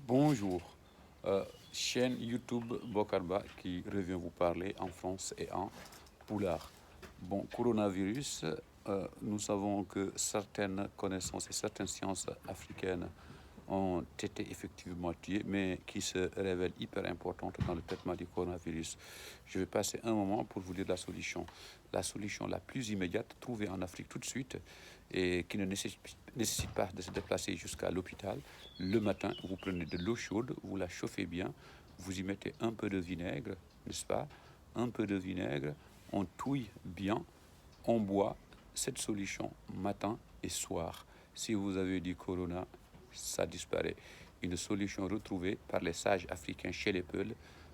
Bonjour, chaîne YouTube Bokarba qui revient vous parler en France et en poulard. Bon, coronavirus, nous savons que certaines connaissances et certaines sciences africaines ont été effectivement tuées, mais qui se révèlent hyper importantes dans le traitement du coronavirus. Je vais passer un moment pour vous dire la solution. La solution la plus immédiate, trouvée en Afrique tout de suite, et qui ne nécessite pas de se déplacer jusqu'à l'hôpital. Le matin, vous prenez de l'eau chaude, vous la chauffez bien, vous y mettez un peu de vinaigre, n'est-ce pas? Un peu de vinaigre, on touille bien, on boit cette solution matin et soir. Si vous avez du corona, ça disparaît. Une solution retrouvée par les sages africains chez les Peuls,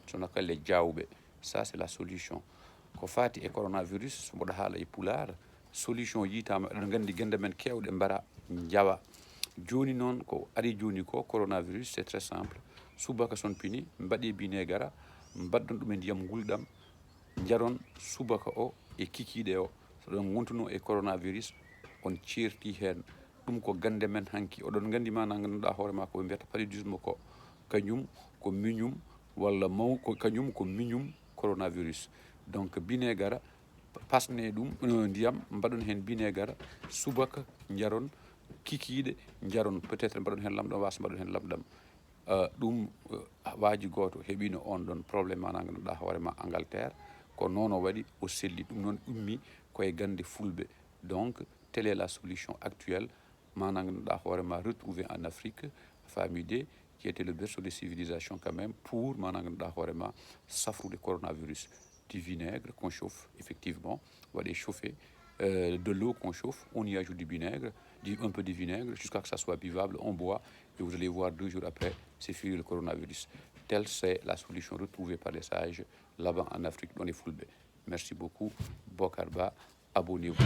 qu'on appelle les Djaoubé. Ça, c'est la solution. Ko fati e coronavirus, mboɗo haala e pular, solution yitama eɗen gandi gande men kewɗe mbara jawa. Joni noon ko ari joni ko coronavirus, c'est très simple. Subaka son pini, mbaɗi binegara, mbaddon ɗum e ndiyam gulɗam, jaron subaka o e kikiɗe o. So ɗon gontuno e coronavirus, on certi hen. ɗum ko gande men hanki. Oɗon gandi mana ganduɗa hoore ma ko ɓe mbiyata paludisme ko kañum ko miñum walla kañum ko miñum coronavirus. Donc binegara pasne ɗum ndiyam mbaɗon hen binegara subaka jaron kikiɗe jaron peut-être mbaɗon hen lamɗam wasa mbaɗon hen lamɗam ɗum waaji goto heeɓino on ɗon probléme mana ganduɗa hoorema Angleterre ko noon o waɗi o selli ɗum noon ummi koye gande fulɓe. Donc telle est la solution actuelle mana ganduɗa hoorema retrouvé en Afrique famille qui était le berceau des civilisations quand même pour mana ganduɗa hoorema safrude coronavirus. Du vinaigre qu'on chauffe effectivement, on va les chauffer, de l'eau qu'on chauffe, on y ajoute du vinaigre, un peu de vinaigre jusqu'à ce que ça soit buvable, on boit et vous allez voir 2 jours après, c'est fini le coronavirus. Telle c'est la solution retrouvée par les sages là-bas en Afrique dans les Fulbe. Merci beaucoup, Bokarba, abonnez-vous.